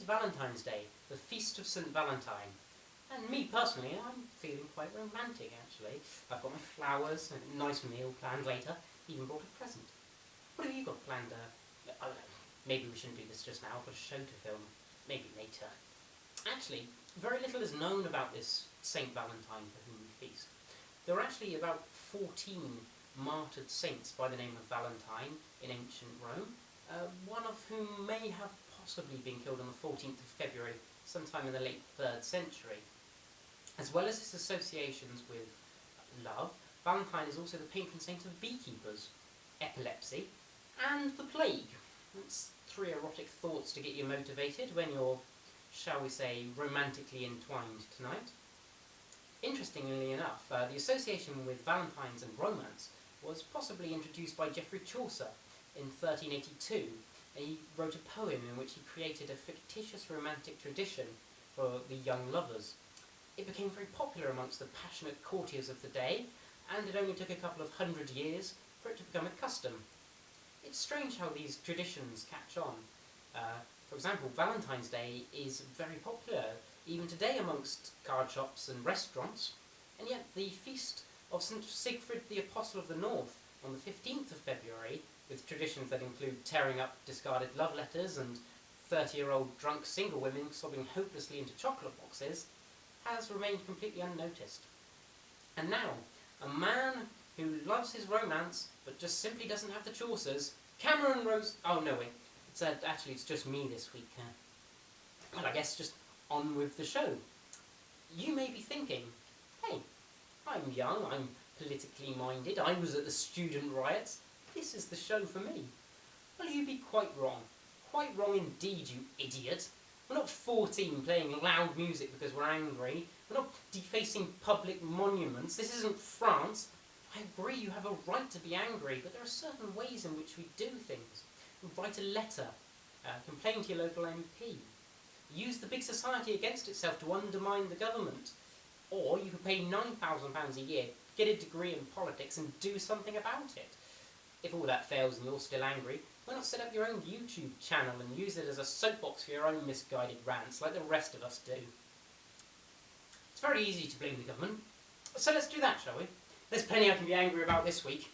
is Valentine's Day, the Feast of St. Valentine. And me personally, I'm feeling quite romantic actually. I've got my flowers, a nice meal planned later, even bought a present. What have you got planned? Oh, maybe we shouldn't do this just now, I've got a show to film. Maybe later. Actually, very little is known about this St. Valentine for whom we feast. There are actually about 14 martyred saints by the name of Valentine in ancient Rome, one of whom may have possibly been killed on the 14th of February, sometime in the late 3rd century. As well as its associations with love, Valentine is also the patron saint of beekeepers, epilepsy, and the plague. That's 3 erotic thoughts to get you motivated when you're, shall we say, romantically entwined tonight. Interestingly enough, the association with Valentines and romance was possibly introduced by Geoffrey Chaucer in 1382. He wrote a poem in which he created a fictitious romantic tradition for the young lovers. It became very popular amongst the passionate courtiers of the day, and it only took a couple of 100 years for it to become a custom. It's strange how these traditions catch on. For example, Valentine's Day is very popular even today amongst card shops and restaurants, and yet the feast of St. Siegfried the Apostle of the North on the 15th of February, with traditions that include tearing up discarded love letters and 30-year-old drunk single women sobbing hopelessly into chocolate boxes, has remained completely unnoticed. And now, a man who loves his romance, but just simply doesn't have the Chaucers, Cameron Rose... Oh, no, wait. It's just me this week. Well, I guess just on with the show. You may be thinking, hey, I'm young, I'm politically minded, I was at the student riots, this is the show for me. Well, you'd be quite wrong. Quite wrong indeed, you idiot. We're not 14 playing loud music because we're angry. We're not defacing public monuments. This isn't France. I agree you have a right to be angry, but there are certain ways in which we do things. Write a letter, complain to your local MP, use the big society against itself to undermine the government, or you could pay £9,000 a year, get a degree in politics and do something about it. If all that fails and you're still angry, why not set up your own YouTube channel and use it as a soapbox for your own misguided rants like the rest of us do? It's very easy to blame the government, so let's do that, shall we? There's plenty I can be angry about this week.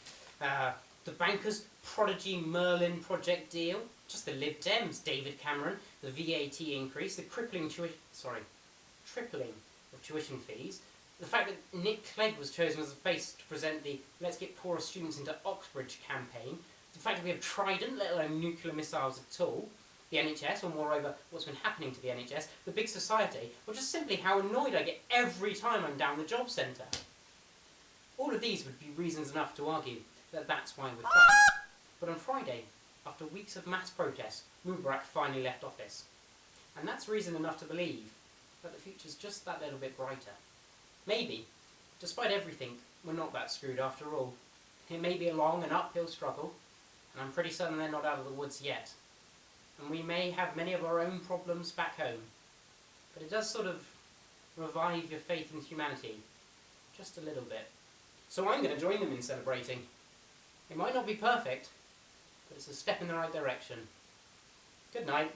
The bankers' Prodigy Merlin project deal, just the Lib Dems, David Cameron, the VAT increase, the tripling of tuition fees, the fact that Nick Clegg was chosen as the face to present the Let's Get Poorer Students into Oxbridge campaign, the fact that we have Trident, let alone nuclear missiles at all, the NHS, or moreover, what's been happening to the NHS, the big society, or just simply how annoyed I get every time I'm down the job centre. All of these would be reasons enough to argue that that's why we're fucked. But on Friday, after weeks of mass protest, Mubarak finally left office. And that's reason enough to believe that the future's just that little bit brighter. Maybe, despite everything, we're not that screwed after all. It may be a long and uphill struggle, and I'm pretty certain they're not out of the woods yet. And we may have many of our own problems back home. But it does sort of revive your faith in humanity, just a little bit. So I'm going to join them in celebrating. It might not be perfect, but it's a step in the right direction. Good night.